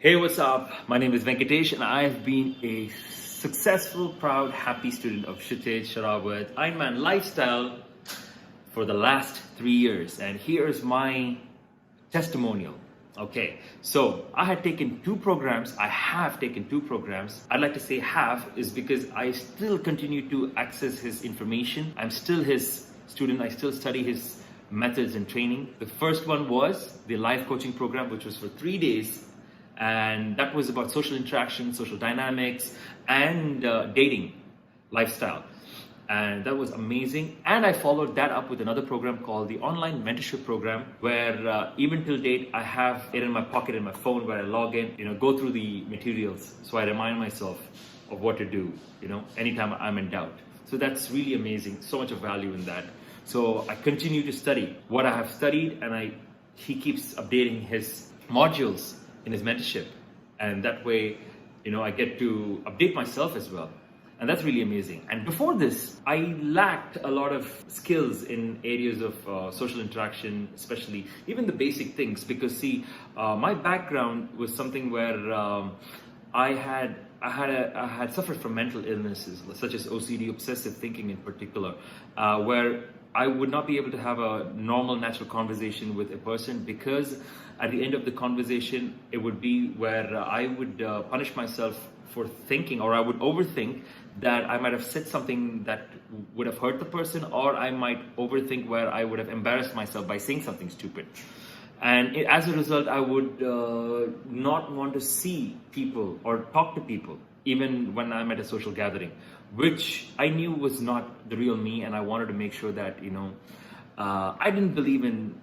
Hey, what's up? My name is Venkatesh and I have been a successful, proud, happy student of Kshitij Sharawat Ironman lifestyle for the last 3 years. And here's my testimonial. Okay, so I have taken two programs. I'd like to say have is because I still continue to access his information. I'm still his student. I still study his methods and training. The first one was the life coaching program, which was for 3 days. And that was about social interaction, social dynamics, and dating lifestyle. And that was amazing. And I followed that up with another program called the online mentorship program, where even till date, I have it in my pocket in my phone where I log in, go through the materials. So I remind myself of what to do, anytime I'm in doubt. So that's really amazing. So much of value in that. So I continue to study what I have studied, and he keeps updating his modules in his mentorship, and that way I get to update myself as well, and that's really amazing. And before this, I lacked a lot of skills in areas of social interaction, especially even the basic things, because see, my background was something where I had suffered from mental illnesses such as OCD, obsessive thinking in particular, where I would not be able to have a normal, natural conversation with a person, because at the end of the conversation, it would be where I would punish myself for thinking, or I would overthink that I might have said something that would have hurt the person, or I might overthink where I would have embarrassed myself by saying something stupid. And as a result, I would not want to see people or talk to people, even when I'm at a social gathering, which I knew was not the real me. And I wanted to make sure that, I didn't believe in,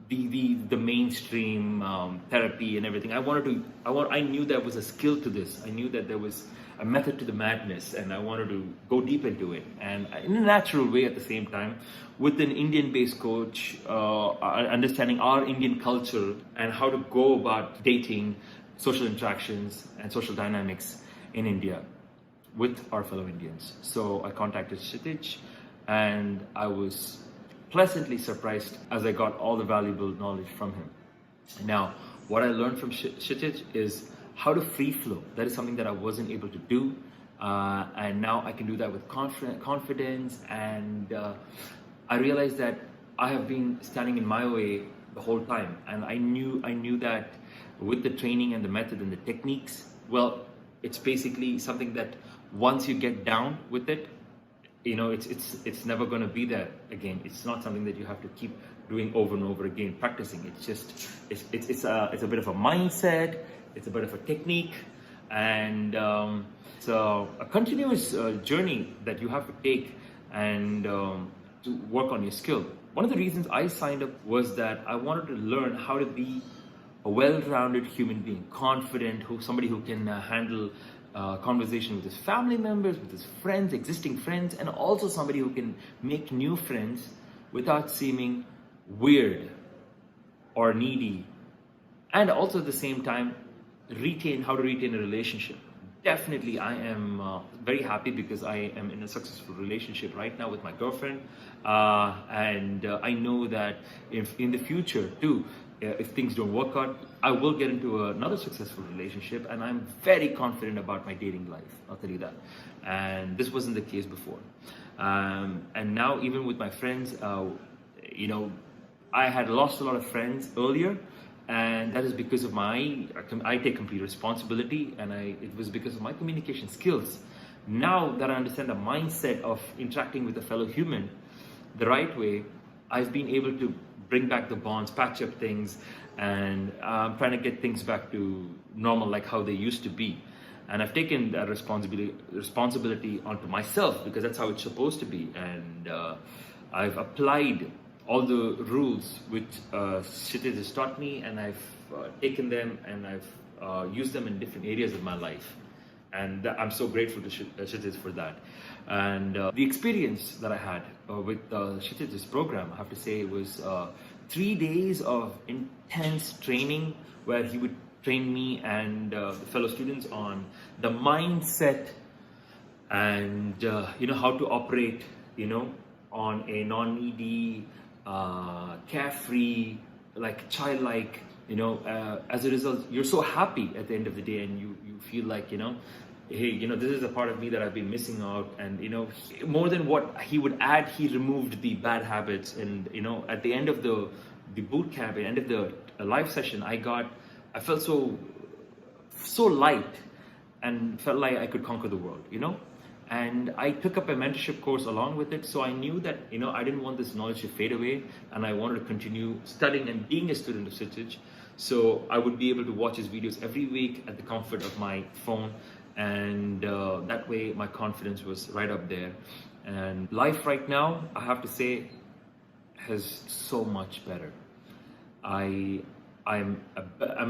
the mainstream therapy and everything. I knew there was a skill to this. I knew that there was a method to the madness, and I wanted to go deep into it, and in a natural way at the same time, with an Indian-based coach, understanding our Indian culture and how to go about dating, social interactions, and social dynamics in India with our fellow Indians. So I contacted Kshitij, and I was pleasantly surprised as I got all the valuable knowledge from him. Now, what I learned from Kshitij is how to free flow. That is something that I wasn't able to do, and now I can do that with confidence. And I realized that I have been standing in my way the whole time, and I knew that with the training and the method and the techniques, well, it's basically something that once you get down with it, it's never going to be there again. It's not something that you have to keep doing over and over again, practicing. It's a bit of a mindset. It's a bit of a technique, and so a continuous journey that you have to take and to work on your skill. One of the reasons I signed up was that I wanted to learn how to be a well-rounded human being, confident, somebody who can handle conversation with his family members, with his friends, existing friends, and also somebody who can make new friends without seeming weird or needy, and also at the same time how to retain a relationship. Definitely, I am very happy because I am in a successful relationship right now with my girlfriend, and I know that if in the future too, if things don't work out, I will get into another successful relationship, and I'm very confident about my dating life, I'll tell you that. And this wasn't the case before. And now, even with my friends, I had lost a lot of friends earlier, and that is because of I take complete responsibility, and it was because of my communication skills. Now that I understand the mindset of interacting with a fellow human the right way, I've been able to bring back the bonds, patch up things, and I'm trying to get things back to normal, like how they used to be. And I've taken that responsibility onto myself, because that's how it's supposed to be. And I've applied all the rules which Kshitij has taught me, and I've taken them and I've used them in different areas of my life. And I'm so grateful to Kshitij for that. And the experience that I had with Kshitij's program, I have to say, was 3 days of intense training, where he would train me and the fellow students on the mindset and how to operate on a non-needy, carefree, like childlike As a result, you're so happy at the end of the day, and you feel like, hey, this is a part of me that I've been missing out. And more than what he would add, he removed the bad habits. And at the end of the boot camp, at the end of the live session, I felt so light, and felt like I could conquer the world. And I took up a mentorship course along with it, so I knew that I didn't want this knowledge to fade away, and I wanted to continue studying and being a student of Kshitij. So I would be able to watch his videos every week at the comfort of my phone, and that way my confidence was right up there. And life right now, I have to say, has so much better. I'm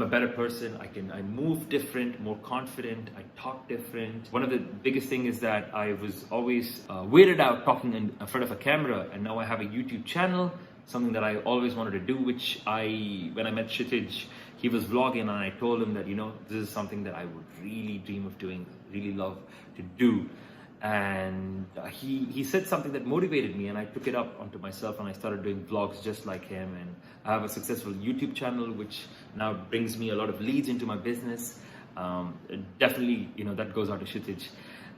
a better person. I move different, more confident. I talk different. One of the biggest thing is that I was always weirded out talking in front of a camera, and now I have a YouTube channel, something that I always wanted to do. When I met Kshitij, he was vlogging, and I told him that this is something that I would really dream of doing, really love to do. And he said something that motivated me, and I took it up onto myself, and I started doing vlogs just like him. And I have a successful YouTube channel, which now brings me a lot of leads into my business. Definitely, that goes out to Kshitij.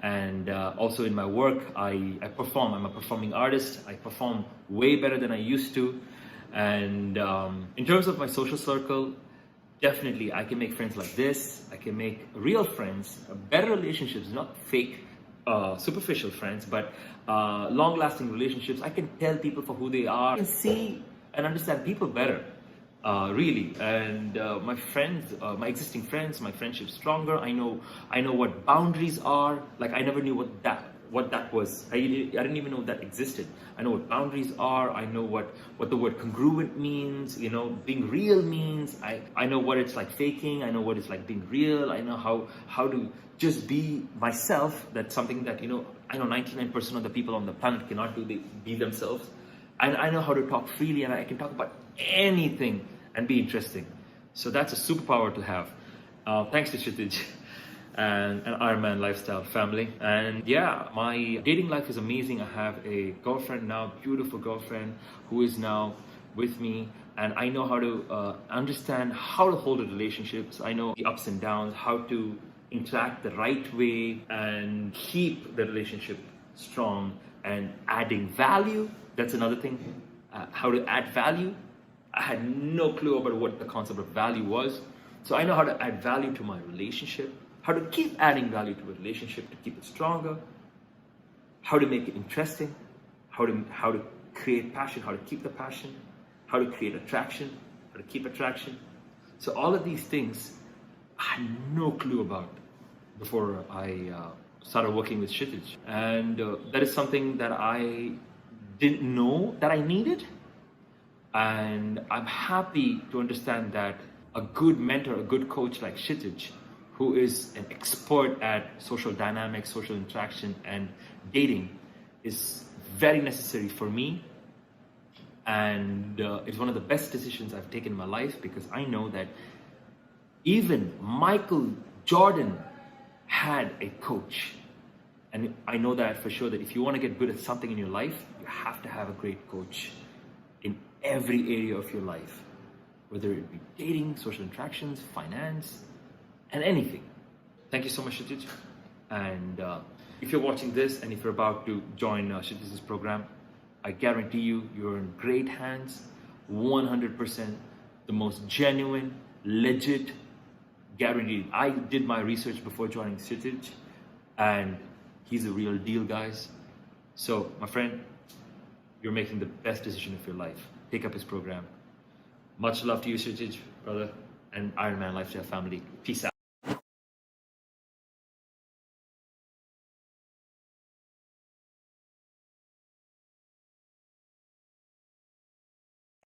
And also in my work, I perform. I'm a performing artist. I perform way better than I used to. And in terms of my social circle, definitely I can make friends like this. I can make real friends, better relationships, not fake, superficial friends, but long-lasting relationships. I can tell people for who they are. I can see and understand people better, really. And my friends, my existing friends, my friendships stronger. I know what boundaries are. Like, I never knew what that was. I didn't even know that existed. I know what boundaries are. I know what the word congruent means. Being real means. I know what it's like faking. I know what it's like being real. I know how to just be myself. That's something that I know 99% of the people on the planet cannot do. They be themselves. And I know how to talk freely, and I can talk about anything and be interesting. So that's a superpower to have. Thanks to Kshitij and Ironman Lifestyle family. And yeah, my dating life is amazing. I have a girlfriend now, beautiful girlfriend, who is now with me, and I know how to understand how to hold a relationships. I know the ups and downs, how to interact the right way and keep the relationship strong and adding value. That's another thing. How to add value. I had no clue about what the concept of value was. So I know how to add value to my relationship, how to keep adding value to a relationship to keep it stronger, how to make it interesting, how to create passion, how to keep the passion, how to create attraction, how to keep attraction. So all of these things I had no clue about before I started working with Kshitij. And that is something that I didn't know that I needed. And I'm happy to understand that a good mentor, a good coach like Kshitij, who is an expert at social dynamics, social interaction, and dating, is very necessary for me. And it's one of the best decisions I've taken in my life, because I know that even Michael Jordan had a coach. And I know that for sure, that if you want to get good at something in your life, you have to have a great coach in every area of your life, whether it be dating, social interactions, finance, and anything. Thank you so much, Kshitij. And if you're watching this and if you're about to join Kshitij's program, I guarantee you're in great hands. 100% the most genuine, legit, guaranteed. I did my research before joining Kshitij, and he's a real deal, guys. So, my friend, you're making the best decision of your life. Take up his program. Much love to you, Kshitij, brother, and Ironman Lifestyle family. Peace out.